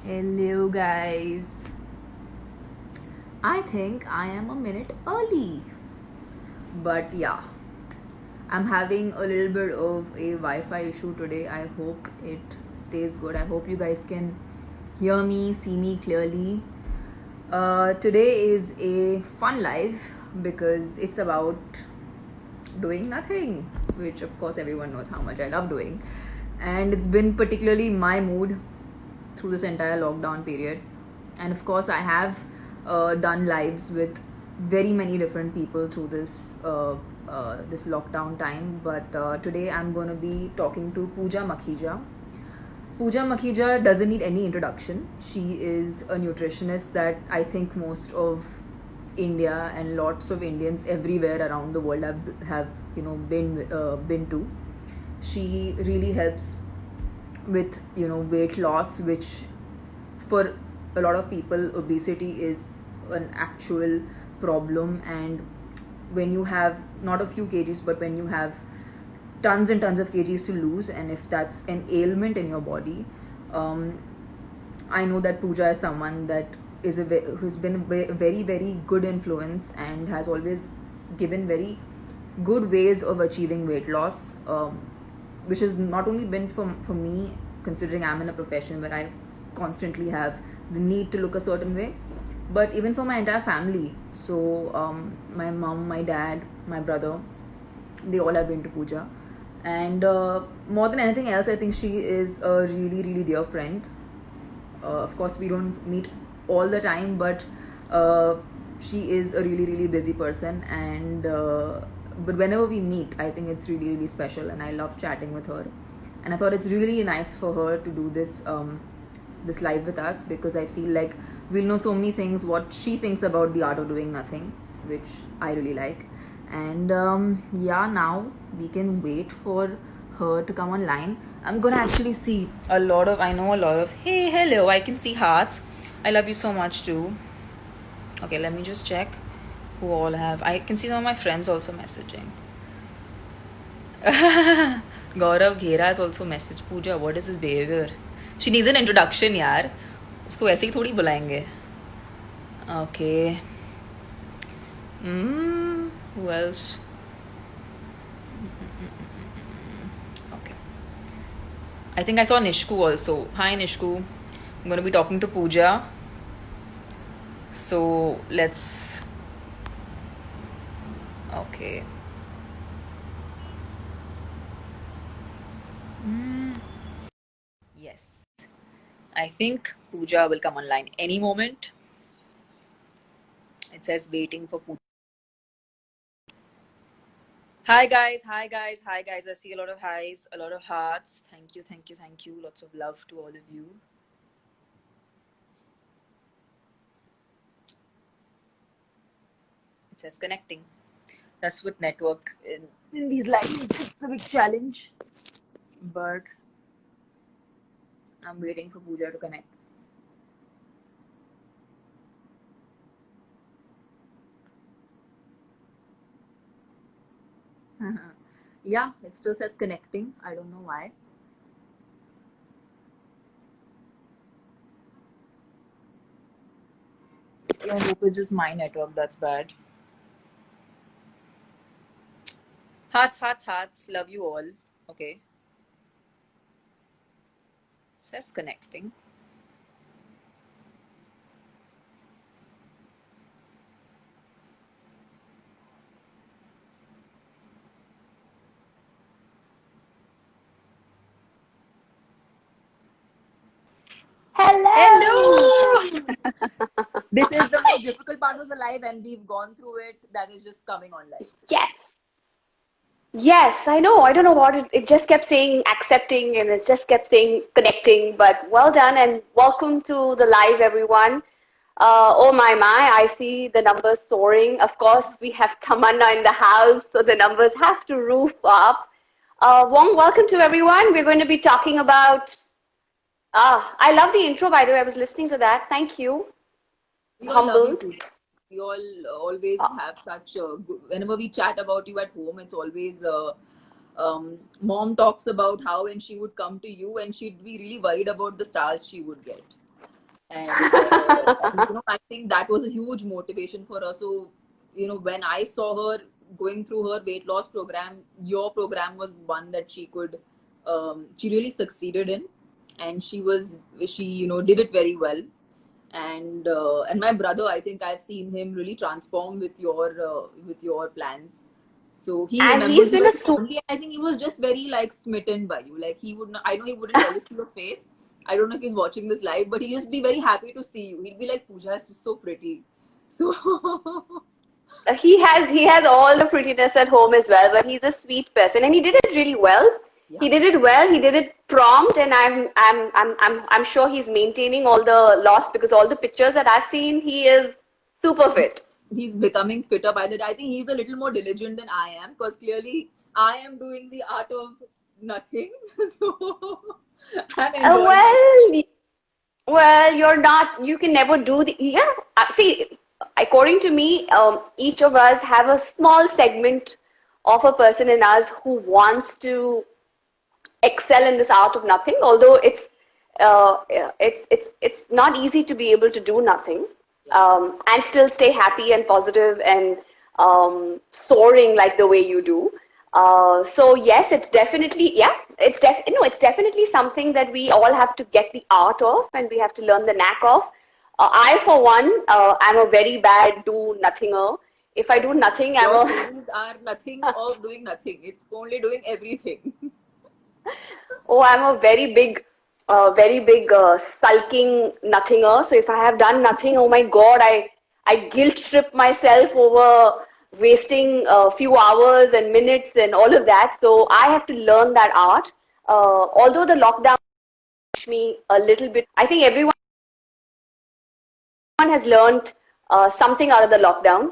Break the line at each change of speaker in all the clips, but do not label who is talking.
Hello, guys. I think I am a minute early, but yeah, I'm having a little bit of a Wi Fi issue today. I hope it stays good. I hope you guys can hear me, see me clearly. Today is a fun live because it's about doing nothing, which of course everyone knows how much I love doing. And it's been particularly my mood through this entire lockdown period. And of course, I have done lives with very many different people through this lockdown time. But today I'm going to be talking to Pooja Makhija. Pooja Makhija doesn't need any introduction. She is a nutritionist that I think most of India and lots of Indians everywhere around the world have been to. She really helps with weight loss, which for a lot of people obesity is an actual problem. And when you have not a few kgs but when you have tons and tons of kgs to lose, and if that's an ailment in your body, um, I know that Pooja is someone that who's been a very very good influence and has always given very good ways of achieving weight loss, which has not only been for me, considering I'm in a profession where I constantly have the need to look a certain way, but even for my entire family. So my mom, my dad, my brother, they all have been to Pooja. And more than anything else, I think she is a really really dear friend. Of course, we don't meet all the time, but uh, she is a really really busy person. And but whenever we meet, I think it's really really special, and I love chatting with her. And I thought it's really nice for her to do this live with us, because I feel like we'll know so many things what she thinks about the art of doing nothing, which I really like. And yeah, now we can wait for her to come online. I'm gonna actually see a lot of, I know a lot of, hey, hello, I can see hearts. I love you so much too. Okay, let me just check who all have. I can see some of my friends also messaging. Gaurav Ghera is also messaged. Pooja, what is his behavior? She needs an introduction, यार. उसको वैसे ही थोड़ी बुलाएंगे. Okay. Who else? Okay. I think I saw Nishku also. Hi, Nishku. I'm going to be talking to Pooja. So let's. Okay. Yes. I think Pooja will come online any moment. It says waiting for Pooja. Hi guys, hi guys, hi guys. I see a lot of highs, a lot of hearts. Thank you, thank you, thank you. Lots of love to all of you. It says connecting. That's with network in these lines. It's a big challenge. But I'm waiting for Pooja to connect. Yeah, it still says connecting. I don't know why. I hope it's just my network that's bad. Hearts, hearts, hearts. Love you all. Okay. It says connecting.
Hello!
Hello! This is the most difficult part of the live, and we've gone through it. That is just coming on live.
Yes. Yes, I know. I don't know what it just kept saying accepting and it just kept saying connecting, but well done and welcome to the live, everyone. Oh my, I see the numbers soaring. Of course, we have Tamanna in the house, so the numbers have to roof up. Warm welcome to everyone. We're going to be talking about. I love the intro, by the way. I was listening to that. Thank you.
We all love you,
Humbled.
Pooja. We all always have such. Whenever we chat about you at home, it's always. Mom talks about how when she would come to you and she'd be really worried about the stars she would get. And I think that was a huge motivation for her. So when I saw her going through her weight loss program, your program was one that she really succeeded in, and she did it very well. And my brother, I think I've seen him really transform with your plans. So he
And he's
remembers you
been a
very
super.
fondly. I think he was just very like smitten by you. Like he would not, I know he wouldn't tell this to your face. I don't know if he's watching this live, but he just be very happy to see you. He'd be like, Pooja is just so pretty. So
He has all the prettiness at home as well, but he's a sweet person, and he did it really well.
yeah,
He did it well. He did it prompt, and I'm sure he's maintaining all the loss, because all the pictures that I've seen, he is super fit.
he's becoming fitter by the day. I think he's a little more diligent than I am, because clearly I am doing the art of nothing. So I'm enjoying it.
Well, you're not. You can never do the. Yeah. See, according to me, each of us have a small segment of a person in us who wants to excel in this art of nothing. Although it's not easy to be able to do nothing, and still stay happy and positive and soaring like the way you do. So yes, it's definitely, yeah, it's definitely something that we all have to get the art of, and we have to learn the knack of. I, for one, I'm a very bad do nothinger. If I do nothing, I'm
Your
a
stories are nothing of doing nothing. It's only doing everything.
oh, I'm a very big sulking nothinger. So if I have done nothing, oh my God, I guilt trip myself over wasting a few hours and minutes and all of that. So I have to learn that art. Although the lockdown taught me a little bit, I think everyone has learned something out of the lockdown.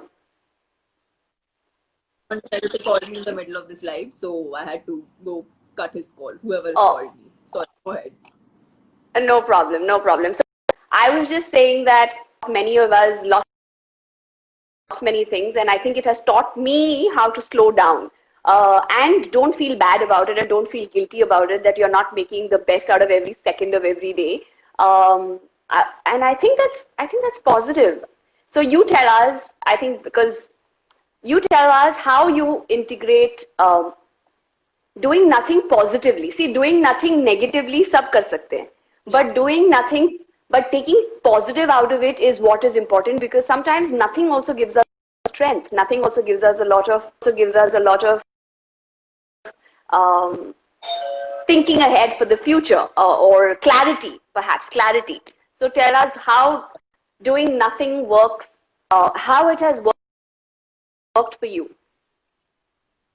Someone decided to call me in the middle of this live, so I had to go cut his call, whoever has
Oh,
called me. Sorry, go ahead.
no problem, no problem. So I was just saying that many of us lost many things, and I think it has taught me how to slow down, and don't feel bad about it, and don't feel guilty about it that you're not making the best out of every second of every day. And I think that's positive. So you tell us, I think, because you tell us how you integrate doing nothing positively. See, doing nothing negatively, sab kar sakte hain.
Yeah.
But doing nothing, but taking positive out of it is what is important, because sometimes nothing also gives us strength. Nothing also gives us a lot of um, thinking ahead for the future, or clarity, perhaps clarity. So tell us how doing nothing works, how it has worked for you.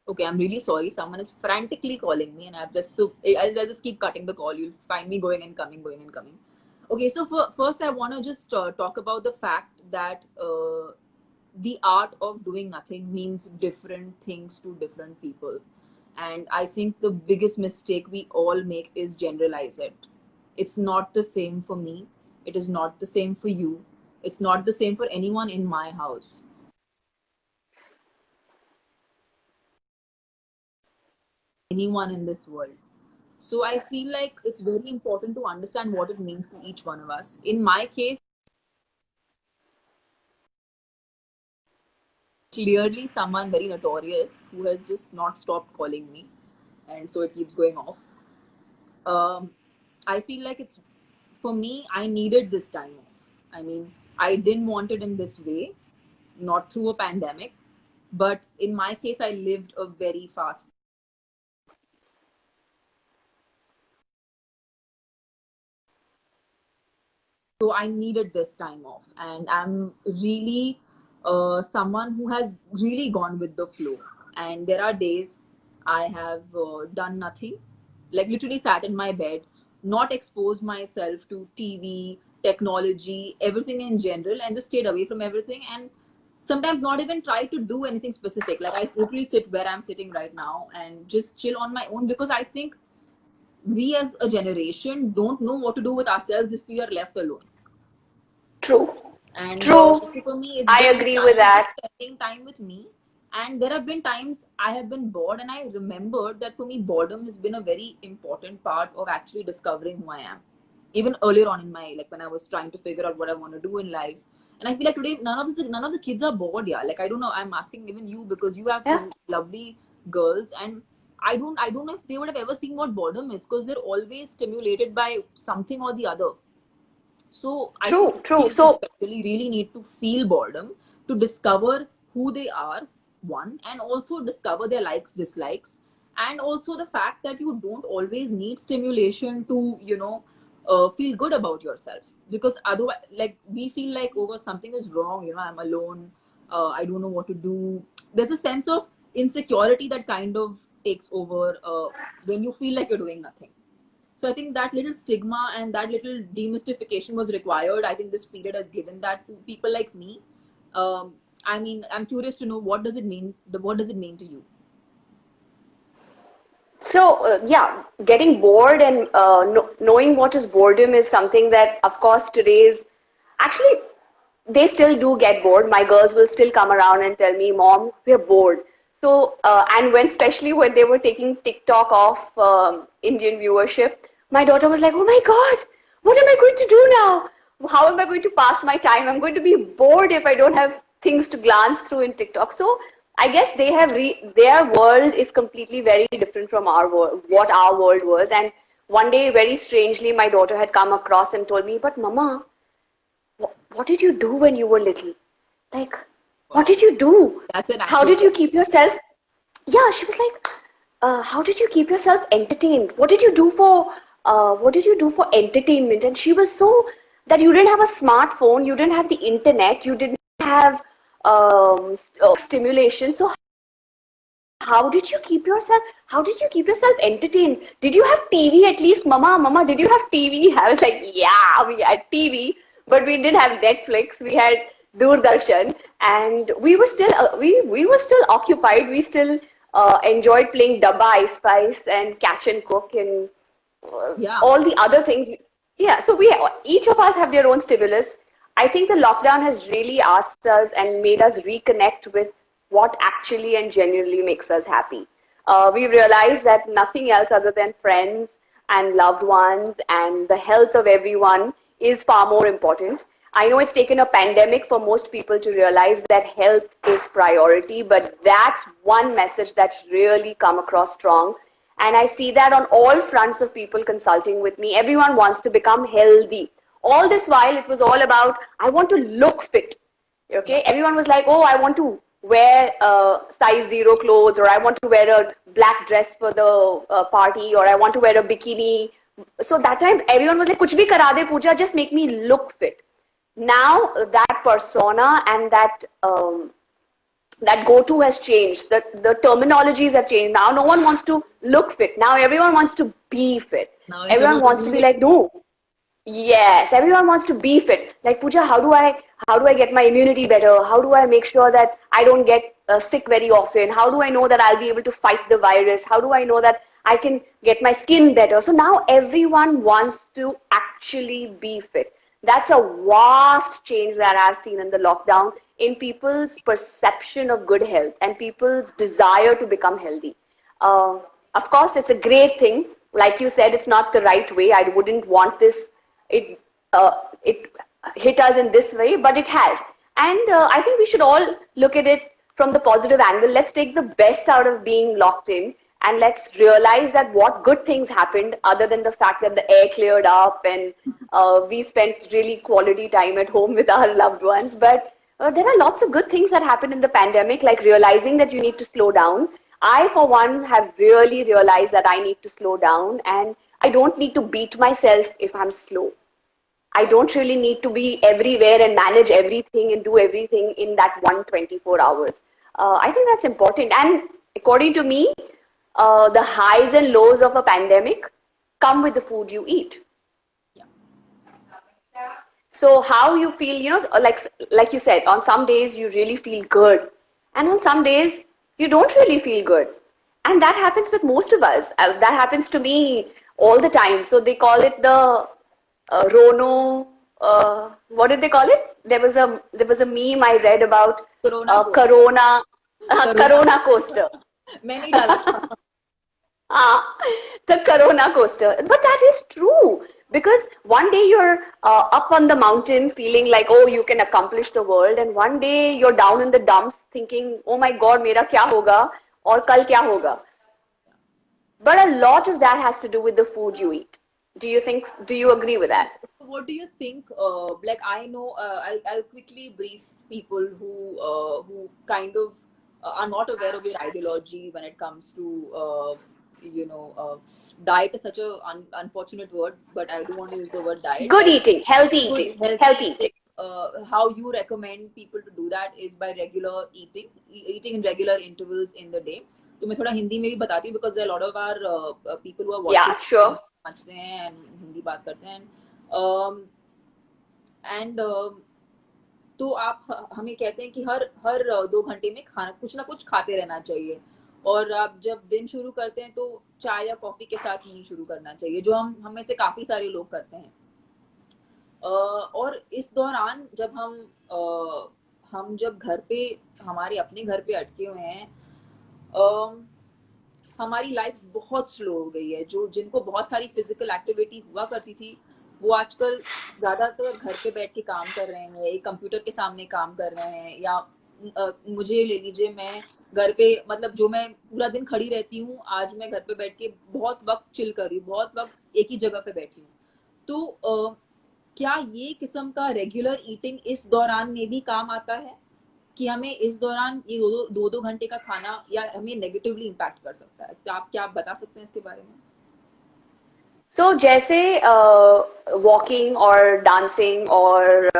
Okay, I'm really sorry. Someone is frantically calling me, and I'll just keep cutting the call. You'll find me going and coming, going and coming. Okay, so first, I want to just talk about the fact that the art of doing nothing means different things to different people. And I think the biggest mistake we all make is generalize it. It's not the same for me. It is not the same for you. It's not the same for anyone in my house, anyone in this world. So I feel like it's very important to understand what it means to each one of us. In my case, clearly someone very notorious who has just not stopped calling me, and so it keeps going off. I feel like it's for me, I needed this time off. I mean, I didn't want it in this way, not through a pandemic, but in my case, I lived a very fast. So I needed this time off, and I'm really someone who has really gone with the flow. And there are days I have done nothing, like literally sat in my bed, not exposed myself to TV, technology, everything in general, and just stayed away from everything. And sometimes not even try to do anything specific. Like I literally sit where I'm sitting right now and just chill on my own, because I think we as a generation don't know what to do with ourselves if we are left alone.
True.
And
True.
so for me, it's
I
been the
agree with
time of just
that.
spending time with me. And there have been times I have been bored, and I remembered that for me, boredom has been a very important part of actually discovering who I am. even earlier on in my, like when I was trying to figure out what I want to do in life. And I feel like today none of the kids are bored. Yeah, like I don't know. I'm asking even you because you have
Yeah.
two lovely girls, and I don't know if they would have ever seen what boredom is, because they're always stimulated by something or the other. So I think
True.
kids
So
especially really need to feel boredom to discover who they are, one, and also discover their likes, dislikes, and also the fact that you don't always need stimulation to, feel good about yourself. Because otherwise, like we feel like, oh, well, something is wrong, I'm alone, I don't know what to do. There's a sense of insecurity that kind of takes over when you feel like you're doing nothing. So I think that little stigma and that little demystification was required. I think this period has given that to people like me. I mean, I'm curious to know, what does it mean? What does it mean to you?
So, yeah, getting bored and knowing what is boredom is something that, of course, actually, they still do get bored. My girls will still come around and tell me, Mom, we're bored. So, and especially when they were taking TikTok off Indian viewership, my daughter was like, oh my God, what am I going to do now? How am I going to pass my time? I'm going to be bored if I don't have things to glance through in TikTok. So I guess their world is completely very different from our world, what our world was. And one day, very strangely, my daughter had come across and told me, but Mama, what did you do when you were little? Like, what did you do?
That's an
How
actual
did you
question.
keep yourself? Yeah, she was like, how did you keep yourself entertained? What did you do for entertainment? And she was so that you didn't have a smartphone, you didn't have the internet, you didn't have stimulation. So how did you keep yourself entertained? Did you have TV at least? Mama, did you have TV? I was like, yeah, we had TV, but we didn't have Netflix. We had Doordarshan, and we were still occupied. We still enjoyed playing Dabba I Spice and Catch and Cook and
Yeah.
all the other things. Yeah, so each of us have their own stimulus. I think the lockdown has really asked us and made us reconnect with what actually and genuinely makes us happy. We realized that nothing else other than friends and loved ones and the health of everyone is far more important. I know it's taken a pandemic for most people to realize that health is priority, but that's one message that's really come across strong. And I see that on all fronts of people consulting with me. Everyone wants to become healthy. All this while, it was all about, I want to look fit. Okay, everyone was like, oh, I want to wear size 0 clothes, or I want to wear a black dress for the party, or I want to wear a bikini. So that time, everyone was like, kuch bhi kara de, Pooja, just make me look fit. Now that persona and that go-to has changed. The terminologies have changed. Now no one wants to look fit. Now everyone wants to be fit.
Now it's
Everyone
about
wants to be like, no. Yes, everyone wants to be fit. Like, Pooja, how do I get my immunity better? How do I make sure that I don't get sick very often? How do I know that I'll be able to fight the virus? How do I know that I can get my skin better? So now everyone wants to actually be fit. That's a vast change that I've seen in the lockdown in people's perception of good health and people's desire to become healthy. Of course, it's a great thing. Like you said, it's not the right way. I wouldn't want it hit us in this way, but it has. And I think we should all look at it from the positive angle. Let's take the best out of being locked in, and let's realize that what good things happened other than the fact that the air cleared up and we spent really quality time at home with our loved ones. But there are lots of good things that happened in the pandemic, like realizing that you need to slow down. I, for one, have really realized that I need to slow down, and I don't need to beat myself if I'm slow. I don't really need to be everywhere and manage everything and do everything in that 124 hours. I think that's important. And according to me, the highs and lows of a pandemic come with the food you eat.
Yeah.
So how you feel, like you said, on some days you really feel good, and on some days you don't really feel good. And that happens with most of us. That happens to me all the time. So they call it the Rono, what did they call it? There was a meme I read about
Corona.
Corona coaster.
Many dollars.
The Corona coaster. But that is true. Because one day you're up on the mountain feeling like, oh, you can accomplish the world, and one day you're down in the dumps thinking, oh my god, mera kya hoga aur kal kya hoga. But a lot of that has to do with the food you eat. Do you agree with that?
What do you think? Like, I know, I'll quickly brief people who kind of are not aware of your ideology when it comes to diet is such a unfortunate word, but I do want to use the word diet.
Good eating, healthy
Good,
eating, healthy eating.
How you recommend people to do that is by regular eating in regular intervals in the day. तो मैं थोड़ा हिंदी में भी बताती हूँ because there are a lot of our people who are watching.
Yeah, sure.
समझते हैं and Hindi बात करते हैं and तो आप हमें कहते हैं कि हर 2 घंटे में खाना कुछ ना कुछ खाते रहना चाहिए, और आप जब दिन शुरू करते हैं तो चाय या कॉफी के साथ नहीं शुरू करना चाहिए, जो हम में से काफी सारे लोग करते हैं। और इस दौरान जब हम जब घर पे हमारे अपने घर पे अटके हुए हैं, हमारी लाइफ बहुत स्लो हो गई है। जिनको बहुत सारी फिजिकल एक्टिविटी हुआ करती थी वो आजकल ज्यादातर घर पे बैठ के काम कर रहे हैं, एक कंप्यूटर के सामने काम कर रहे हैं, या मुझे ले लीजिए, मैं घर पे मतलब जो मैं पूरा दिन खड़ी रहती हूँ, आज मैं घर पे बैठ के बहुत वक्त चिल कर रही हूँ, बहुत वक्त एक ही जगह पे बैठी हूँ। तो क्या ये किस्म का रेगुलर ईटिंग इस दौरान में भी काम आता है कि हमें इस दौरान ये दो घंटे का खाना या हमें नेगेटिवली इम्पैक्ट कर सकता है? तो आप क्या बता सकते हैं इसके बारे में?
So, जैसे वॉकिंग और डांसिंग और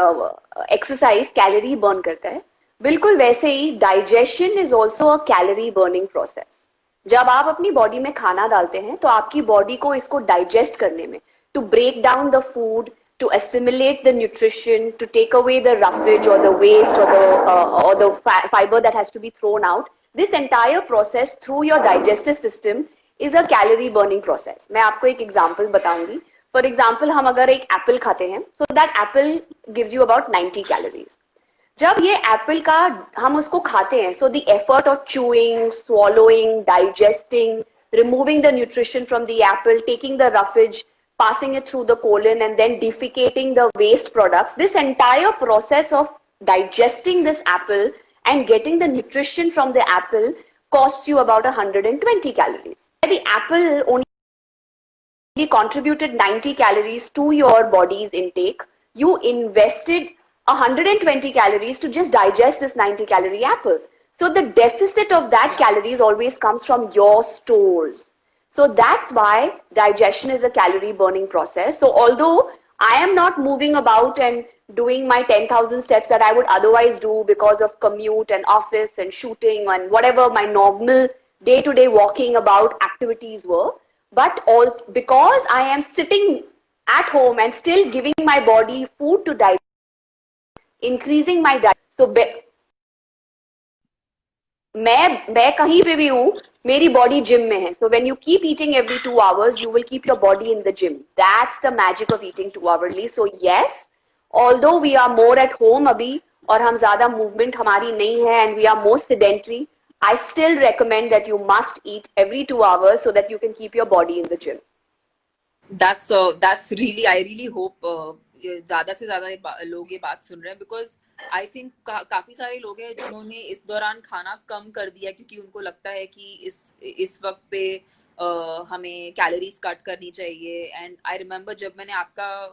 एक्सरसाइज कैलोरी बर्न करता है, बिल्कुल वैसे ही digestion is also a calorie burning process. जब आप अपनी बॉडी में खाना डालते हैं तो आपकी बॉडी को इसको डाइजेस्ट करने में, to break down the food, to assimilate the nutrition, to take away the roughage or the waste or the fiber that has to be thrown out. This entire process through your digestive system is a calorie burning process. मैं आपको एक example बताऊंगी. For example, हम अगर एक apple खाते हैं, so that apple gives you about 90 calories. जब ये apple का हम उसको खाते हैं, so the effort of chewing, swallowing, digesting, removing the nutrition from the apple, taking the roughage, passing it through the colon, and then defecating the waste products, this entire process of digesting this apple and getting the nutrition from the apple costs you about 120 calories. The apple only contributed 90 calories to your body's intake. You invested 120 calories to just digest this 90 calorie apple. So the deficit of that calories always comes from your stores. So that's why digestion is a calorie burning process. So although I am not moving about and doing my 10,000 steps that I would otherwise do because of commute and office and shooting and whatever my normal day-to-day walking about activities were, but because I am sitting at home and still giving my body food to digest, increasing my diet. So मैं कहीं पे भी हूँ, मेरी body gym में है. So when you keep eating every 2 hours, you will keep your body in the gym. That's the magic of eating 2 hourly. So yes, although we are more at home अभी और हम ज़्यादा movement हमारी नहीं है and we are more sedentary, I still recommend that you must eat every 2 hours so that you can keep your body in the gym.
That's really, I really hope ज़्यादा से ज़्यादा लोग ये बात सुन रहे हैं, because आई थिंक काफी सारे लोग हैं जिन्होंने इस दौरान खाना कम कर दिया क्योंकि उनको लगता है कि इस वक्त पे हमें कैलोरीज कट करनी चाहिए. एंड आई रिमेम्बर जब मैंने आपका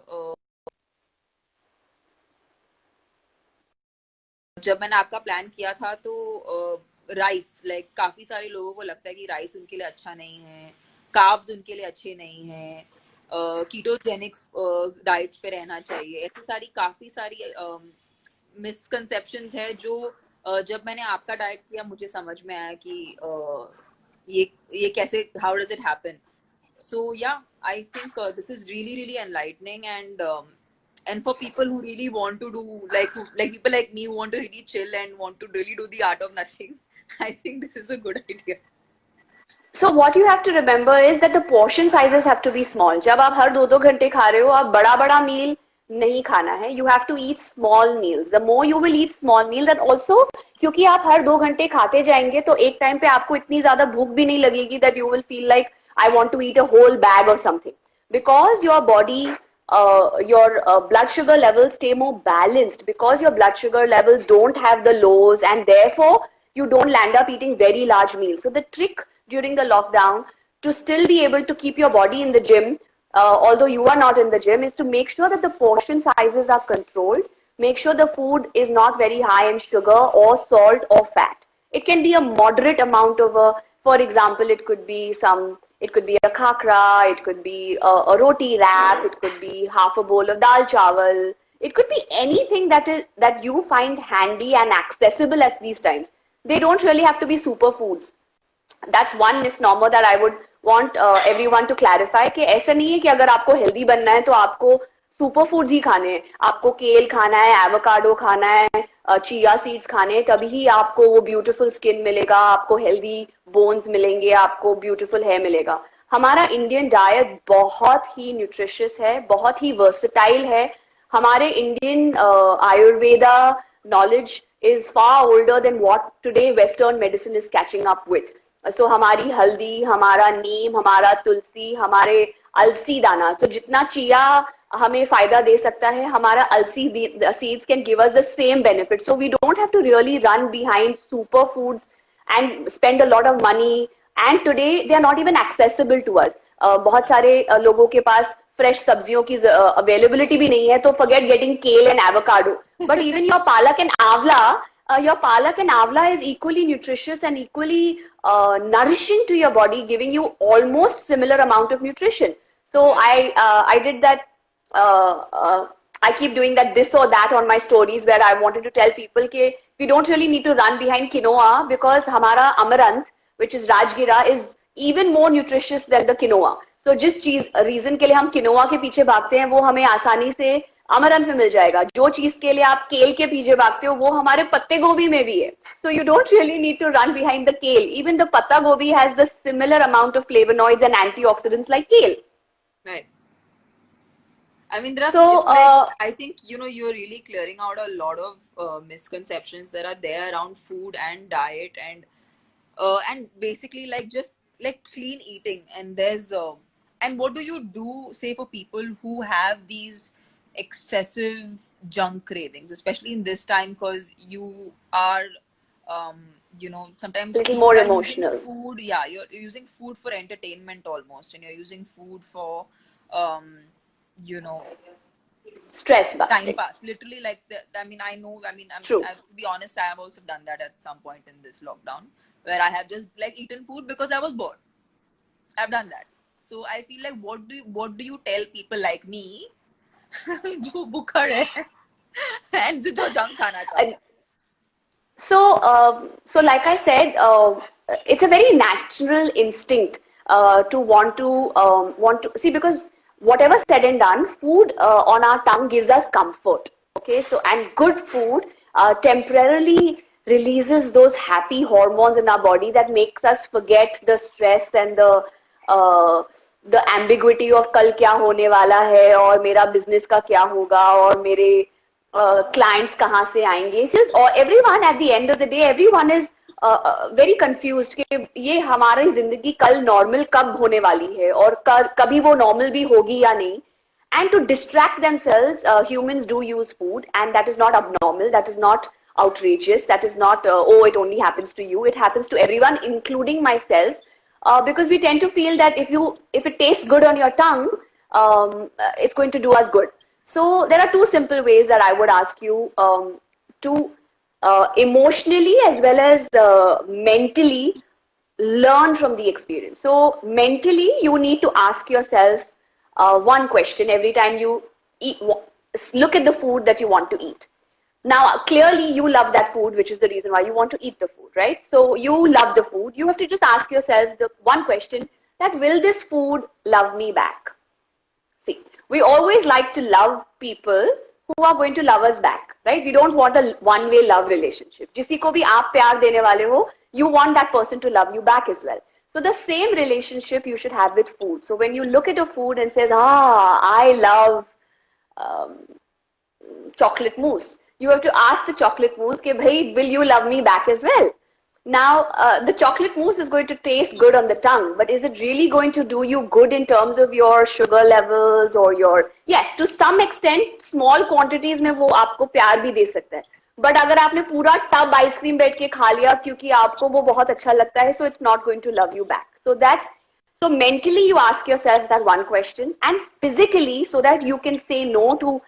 प्लान किया था तो राइस, लाइक काफी सारे लोगों को लगता है कि राइस उनके लिए अच्छा नहीं है, कार्ब्स उनके लिए अच्छे नहीं है, कीटोजेनिक डाइट्स पे रहना चाहिए. ऐसी काफी सारी मिसकंसेप्शंस है जो जब मैंने आपका डाइट किया मुझे समझ में आया कि ये कैसे, हाउ डज इट हैपन. सो या I think this is really really enlightening, and for people who really want to do like people like me who want to really chill and want to really do the art of nothing, I think this is a good idea.
So what you have to remember is that the portion sizes have to be small. जब आप हर 2-2 घंटे खा रहे हो, आप बड़ा मील नहीं खाना है. You have to eat small meals. The more you will eat small meals, and also क्योंकि आप हर 2 घंटे खाते जाएंगे तो एक टाइम पे आपको इतनी ज्यादा भूख भी नहीं लगेगी that you will feel like I want to eat a whole bag or something. because your body, your blood sugar levels stay more balanced, because your blood sugar levels don't have the lows, and therefore you don't land up eating very large meals. So the trick during the lockdown to still be able to keep your body in the gym, although you are not in the gym, is to make sure that the portion sizes are controlled. Make sure the food is not very high in sugar or salt or fat. It can be a moderate amount of for example, it could be a khakra, it could be a roti wrap, it could be half a bowl of dal chawal. It could be anything that you find handy and accessible at these times. They don't really have to be superfoods. That's one misnomer that I would want everyone to clarify कि ऐसा नहीं है कि अगर आपको healthy बनना है तो आपको सुपर फूड्स ही खाने हैं. आपको केल खाना है, एवोकाडो खाना है, चिया सीड्स खाने हैं, तभी ही आपको वो ब्यूटीफुल स्किन मिलेगा, आपको हेल्दी बोन्स मिलेंगे, आपको ब्यूटीफुल हेयर मिलेगा. हमारा इंडियन डाइट बहुत ही न्यूट्रिशियस है, बहुत ही वर्सेटाइल है. हमारे Indian Ayurveda knowledge is far older than what today Western medicine is catching up with. So हमारी हल्दी, हमारा नीम, हमारा तुलसी, हमारे अलसी दाना, तो जितना चिया हमें फायदा दे सकता है, हमारा अलसी seeds can give us the same benefit. So we don't have to really run behind superfoods and spend a lot of money. And today they are not even accessible to us. बहुत सारे लोगों के पास fresh सब्जियों की availability भी नहीं है, तो forget getting kale and avocado. But even your palak and avla is equally nutritious and equally nourishing to your body, giving you almost similar amount of nutrition. So I did that. I keep doing that this or that on my stories, where I wanted to tell people that we don't really need to run behind quinoa, because hamara amaranth, which is rajgira, is even more nutritious than the quinoa. So जिस चीज reason के लिए हम quinoa के पीछे भागते हैं, वो हमें आसानी से अमरंथ में मिल जाएगा. जो चीज के लिए आप केल के पीछे भागते हो, वो हमारे पत्ते गोभी में भी है. So you don't really need to run behind the kale. Even the patta gobi has the similar amount of flavonoids and antioxidants like kale.
Right. I mean, there are I think, you're really clearing out a lot of misconceptions that are there around food and diet, and basically just like clean eating. And there's and what do you do, say, for people who have these excessive junk cravings, especially in this time, because you are sometimes
a little more emotional.
Food, yeah, you're using food for entertainment almost, and you're using food for
stress busting.
Time pass, literally. To be honest, I have also done that at some point in this lockdown, where I have just eaten food because I was bored. I've done that. So I feel like, what do you tell people like me जो भूखड़ है and जो junk खाना चाहता है?
So like I said, it's a very natural instinct to want to see, because whatever said and done, food on our tongue gives us comfort. Okay, so, and good food temporarily releases those happy hormones in our body that makes us forget the stress and the ambiguity of कल क्या होने वाला है, और मेरा business का क्या होगा, और मेरे clients कहाँ से आएंगे. Or everyone, at the end of the day, everyone is very confused कि ये हमारी जिंदगी कल normal कब होने वाली है, और कभी वो normal भी होगी या नहीं. And to distract themselves, humans do use food, and that is not abnormal, that is not outrageous, that is not oh, it only happens to you. It happens to everyone, including myself, because we tend to feel that if it tastes good on your tongue, it's going to do us good. So there are two simple ways that I would ask you to emotionally as well as mentally learn from the experience. So mentally, you need to ask yourself one question every time you look at the food that you want to eat. Now, clearly you love that food, which is the reason why you want to eat the food, right? So you love the food. You have to just ask yourself the one question, that will this food love me back? See, we always like to love people who are going to love us back, right? We don't want a one-way love relationship. जिसी को भी आप प्यार देने वाले हो, you want that person to love you back as well. So the same relationship you should have with food. So when you look at a food and says, I love chocolate mousse, you have to ask the chocolate mousse, कि, bhai, will you love me back as well? Now, the chocolate mousse is going to taste good on the tongue, but is it really going to do you good in terms of your sugar levels or your... Yes, to some extent, small quantities में वो आपको प्यार भी दे सकता है. But अगर आपने पूरा टब आइसक्रीम बैठ के खा लिया क्योंकि आपको वो बहुत अच्छा लगता है, so it's not going to love you back. So mentally you ask yourself that one question, and physically, so that you can say no to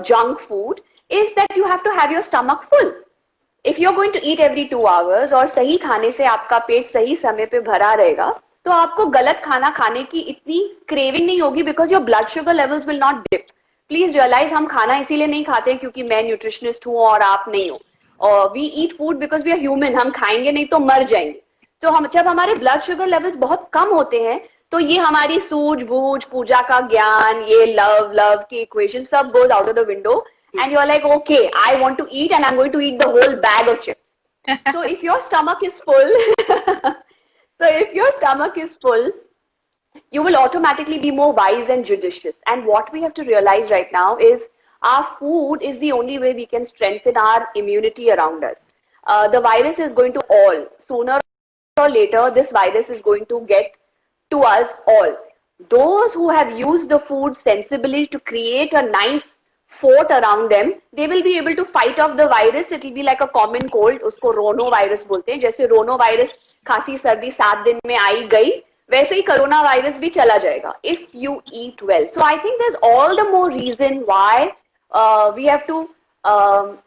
junk food, is that you have to have your stomach full. If you're going to eat every 2 hours और सही खाने से आपका पेट सही समय पे भरा रहेगा, तो आपको गलत खाना खाने की इतनी क्रेविंग नहीं होगी, because your blood sugar levels will not dip. Please realize हम खाना इसीलिए नहीं खाते क्योंकि मैं न्यूट्रिशनिस्ट हूँ और आप नहीं हो. और we eat food because we are human. हम खाएंगे नहीं तो मर जाएंगे. तो हम जब हमारे ब्लड शुगर लेवल्स बहुत कम होते हैं, तो ये हमारी सूझबूझ, पूजा का ज्ञान, ये लव के इक्वेशन सब goes out of the window. And you're like, okay, I want to eat and I'm going to eat the whole bag of chips. So if your stomach is full, you will automatically be more wise and judicious. And what we have to realize right now is our food is the only way we can strengthen our immunity around us. The virus is going to all, sooner or later, this virus is going to get to us all. Those who have used the food sensibly to create a nice fort around them, they will be able to fight off the virus. It will be like a common cold. उसको रोनो virus बोलते हैं. जैसे रोनो virus खांसी सर्दी 7 दिन में आई गई, वैसे ही कोरोना वायरस भी चला जाएगा if you eat well. So I think there's all the more reason why we have to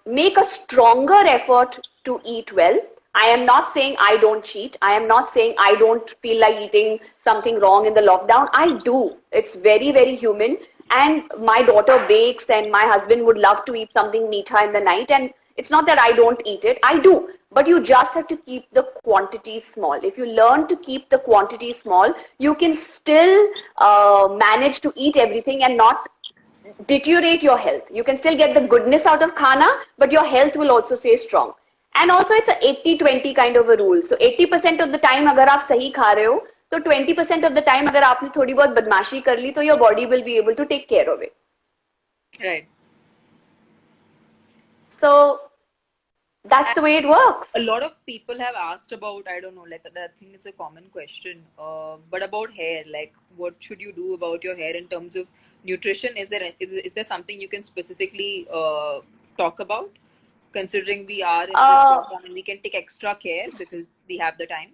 make a stronger effort to eat well. I am not saying I don't cheat. I am not saying I don't feel like eating something wrong in the lockdown. I do. It's very, very human. And my daughter bakes and my husband would love to eat something meetha in the night. And it's not that I don't eat it. I do. But you just have to keep the quantity small. If you learn to keep the quantity small, you can still manage to eat everything and not deteriorate your health. You can still get the goodness out of khana, but your health will also stay strong. And also it's a 80-20 kind of a rule. So 80% of the time अगर आप सही खा रहे हो, तो 20% of the time अगर आपने थोड़ी बहुत बदमाशी कर ली, तो your body will be able to take care of it.
Right.
So that's the way it works.
A lot of people have asked about, I don't know, like I think it's a common question, but about hair, like what should you do about your hair in terms of nutrition? Is there something you can specifically talk about? Considering we are in this program and we can take extra care because we have the time.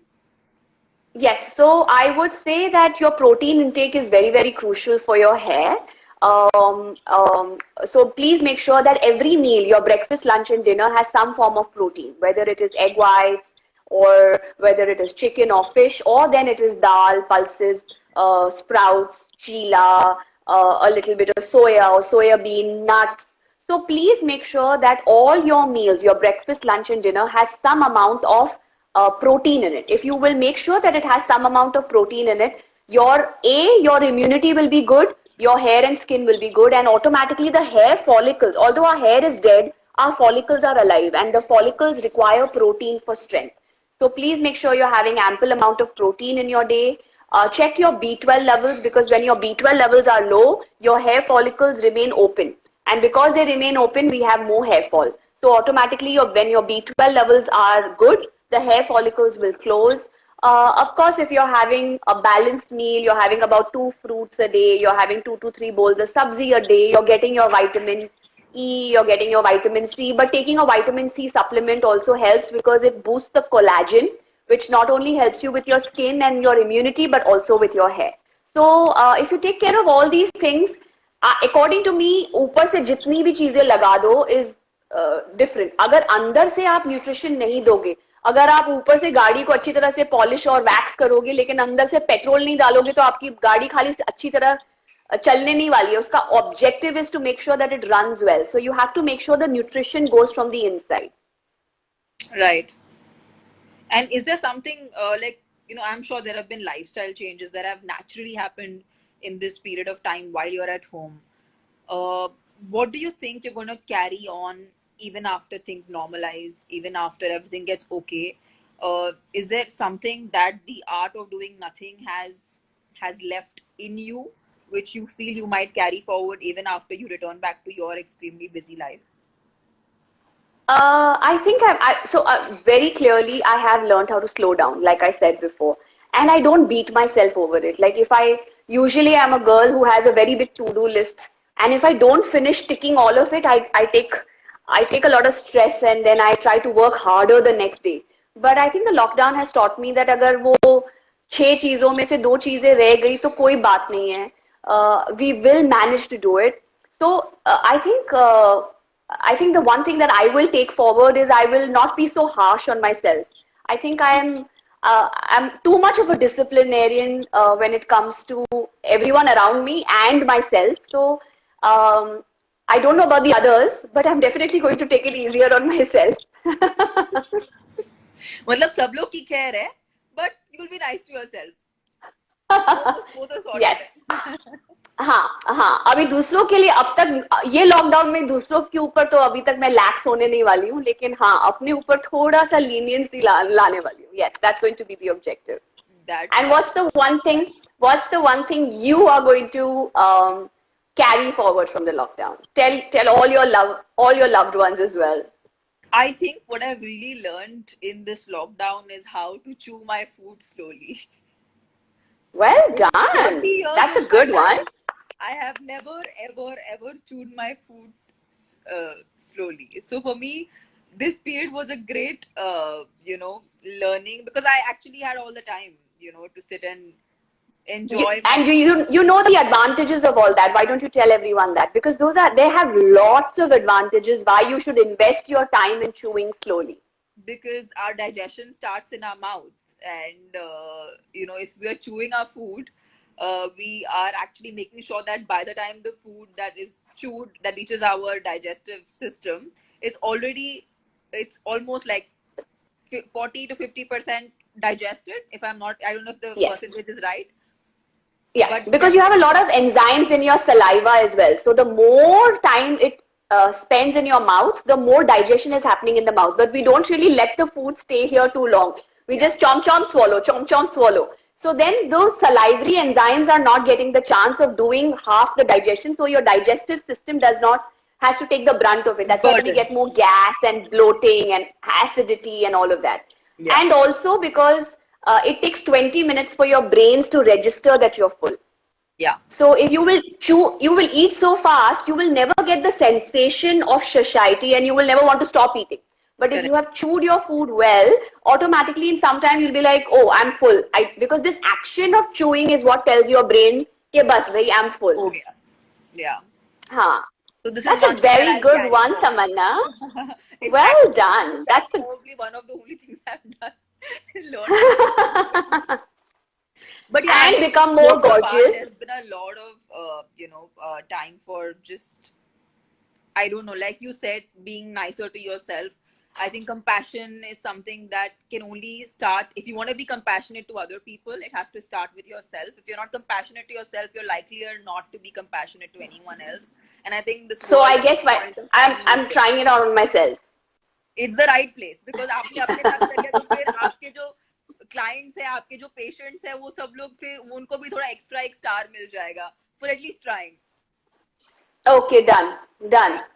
Yes, so I would say that your protein intake is very, very crucial for your hair. So please make sure that every meal, your breakfast, lunch and dinner has some form of protein, whether it is egg whites or whether it is chicken or fish, or then it is dal, pulses, sprouts, chila, a little bit of soya or soya bean, nuts. So please make sure that all your meals, your breakfast, lunch and dinner has some amount of protein in it. If you will make sure that it has some amount of protein in it, your immunity will be good, your hair and skin will be good, and automatically the hair follicles, although our hair is dead, our follicles are alive, and the follicles require protein for strength. So please make sure you're having ample amount of protein in your day. Check your B12 levels, because when your B12 levels are low, your hair follicles remain open. And because they remain open, we have more hair fall. So automatically, when your B12 levels are good, the hair follicles will close. Of course, if you're having a balanced meal, you're having about 2 fruits a day, you're having 2 to 3 bowls of sabzi a day, you're getting your vitamin E, you're getting your vitamin C. But taking a vitamin C supplement also helps because it boosts the collagen, which not only helps you with your skin and your immunity, but also with your hair. So if you take care of all these things, according to me, ऊपर से जितनी भी चीजें लगा दो is different. अगर अंदर से आप न्यूट्रिशन नहीं दोगे, अगर आप ऊपर से गाड़ी को अच्छी तरह से पॉलिश और वैक्स करोगे लेकिन अंदर से पेट्रोल नहीं डालोगे, तो आपकी गाड़ी खाली अच्छी तरह चलने नहीं वाली है. उसका objective is to make sure that it runs well. So you have to make sure the nutrition goes from the inside.
Right. And is there something like, I'm sure there have been lifestyle changes that have naturally happened in this period of time while you're at home. What do you think you're going to carry on even after things normalize, even after everything gets okay? Is there something that the art of doing nothing has left in you, which you feel you might carry forward even after you return back to your extremely busy life?
I think very clearly I have learned how to slow down, like I said before, and I don't beat myself over it. Like if I usually I'm a girl who has a very big to-do list, and if I don't finish ticking all of it, I take a lot of stress, and then I try to work harder the next day. But I think the lockdown has taught me that अगर वो 6 चीजों में से 2 चीजें रह गई तो कोई बात नहीं है. We will manage to do it. So I think the one thing that I will take forward is I will not be so harsh on myself. I think I'm too much of a disciplinarian when it comes to everyone around me and myself. So I don't know about the others, but I'm definitely going to take it easier on myself.
मतलब सब लोग की खैर है, but you'll be nice to yourself. वो तो sorted
Yes.
है.
हाँ, अभी दूसरों के लिए अब तक ये लॉकडाउन में दूसरों के ऊपर तो अभी तक मैं लैक्स होने नहीं वाली हूँ, लेकिन हाँ अपने ऊपर थोड़ा सा लीनियंसी लाने वाली हूँ. Yes, that's going to be the objective. And what's the one thing you are going to carry forward from the lockdown? Tell all your loved ones as well.
I think what I've really learned in this lockdown is how to chew my food slowly.
Well done.
20 years
That's a
of
good
my life,
one.
I have never ever chewed my food slowly. So for me, this period was a great learning, because I actually had all the time, to sit and enjoy.
And you know the advantages of all that. Why don't you tell everyone that? Because they have lots of advantages why you should invest your time in chewing slowly.
Because our digestion starts in our mouth, and if we are chewing our food, we are actually making sure that by the time the food that is chewed, that reaches our digestive system, it's almost like 40 to 50% digested. If I don't know if the
Yes.
percentage is right.
Yeah,
But
because you have a lot of enzymes in your saliva as well. So the more time it spends in your mouth, the more digestion is happening in the mouth. But we don't really let the food stay here too long. We just chomp chomp swallow, chomp chomp swallow. So then those salivary enzymes are not getting the chance of doing half the digestion. So your digestive system has to take the brunt of it. That's why we
Burden.
get more gas and bloating and acidity and all of that.
Yeah.
And also because it takes 20 minutes for your brains to register that you're full.
Yeah.
So if you will eat so fast, you will never get the sensation of satiety, and you will never want to stop eating. But if you have chewed your food well, automatically in some time you'll be like, oh, I'm full. Because this action of chewing is what tells your brain, ke bas bhai, I'm full.
Oh, yeah.
Huh.
So
That's a very good one, Tamanna. Well done.
That's probably one of the only things I've done. Learn. But yeah,
and become more gorgeous.
There's been a lot of time for just, I don't know, like you said, being nicer to yourself. I think compassion is something that can only start, if you want to be compassionate to other people, it has to start with yourself. If you're not compassionate to yourself, you're likelier not to be compassionate to anyone else. And I think this.
So I guess I'm trying it out on myself.
It's the right place, because आपने अपने साथ करिए तो फिर आपके जो clients है, आपके जो patients है, वो सब लोग फिर उनको भी थोड़ा extra एक star मिल जाएगा for at least trying.
Okay, done.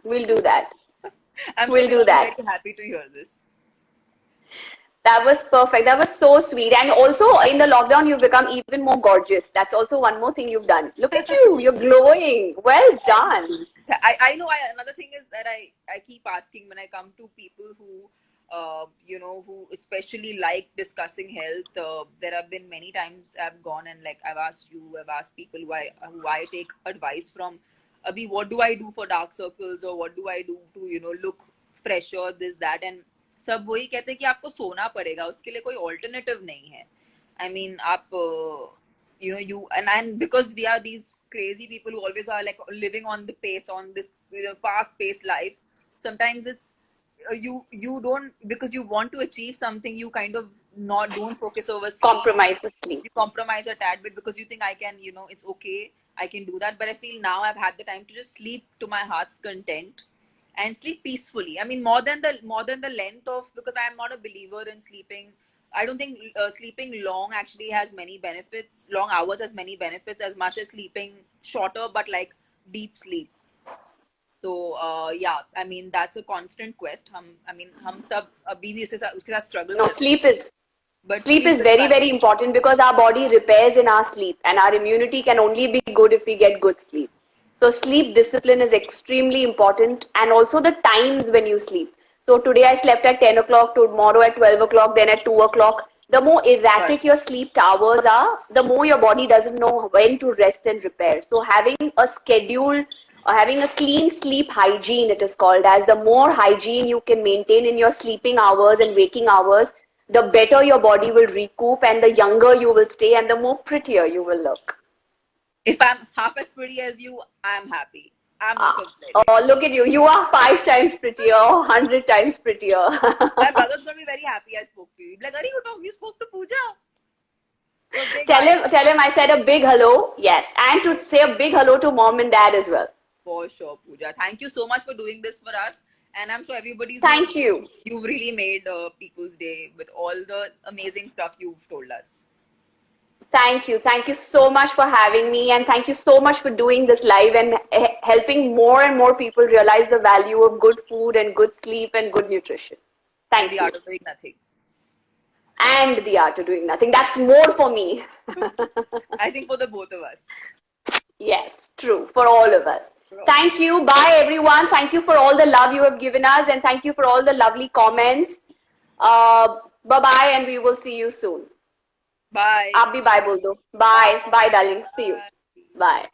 We'll do that.
We'll do that. I'm very happy to hear this.
That was perfect. That was so sweet. And also in the lockdown, you've become even more gorgeous. That's also one more thing you've done. Look at you. You're glowing. Well done.
I know. Another thing is that I keep asking when I come to people who, who especially like discussing health. There have been many times I've gone and I've asked people who I take advice from. Abhi, what do I do for dark circles, or what do I do to look fresher, this that, and सब वही कहते हैं कि आपको सोना पड़ेगा, उसके लिए कोई alternative नहीं है. I mean, आप and because we are these crazy people who always are living on the pace, on this fast-paced life, sometimes it's you don't, because you want to achieve something, you kind of don't focus over sleep.
Compromise the sleep.
You compromise a tad bit because you think I can, it's okay, I can do that. But I feel now I've had the time to just sleep to my heart's content and sleep peacefully. I mean, more than the length of, because I am not a believer in sleeping. I don't think sleeping long actually has many benefits. Long hours has many benefits as much as sleeping shorter, but deep sleep. तो yeah, I mean that's a constant quest. हम सब अभी भी उसके साथ struggle
No,
कर रहे हैं. But
sleep is very, very important because our body repairs in our sleep, and our immunity can only be good if we get good sleep. So sleep discipline is extremely important, and also the times when you sleep. So today I slept at 10 o'clock, tomorrow at 12 o'clock, then at 2 o'clock. The more erratic your sleep hours are, the more your body doesn't know when to rest and repair. So having a schedule or having a clean sleep hygiene, it is called as, the more hygiene you can maintain in your sleeping hours and waking hours, the better your body will recoup and the younger you will stay and the more prettier you will look.
If I'm half as pretty as you, I'm happy. I'm not complaining.
Oh, look at you. You are 5 times prettier, 100 times prettier.
My brother's going to be very happy I spoke to you. He'll be like, Are you spoke to Pooja? So
tell him I said a big hello. Yes. And to say a big hello to mom and dad as well.
For sure, Pooja. Thank you so much for doing this for us. And I'm sure everybody's...
Thank you.
You've really made people's day with all the amazing stuff you've told us.
Thank you. Thank you so much for having me. And thank you so much for doing this live and helping more and more people realize the value of good food and good sleep and good nutrition. Thank you.
The art of doing nothing.
And the art of doing nothing. That's more for me.
I think for the both of us.
Yes, true. For all of us. Thank you. Bye, everyone. Thank you for all the love you have given us. And thank you for all the lovely comments. Bye-bye, and we will see you soon.
Bye.
आप भी bye बोल दो. Bye. Bye, darling. See you. Bye.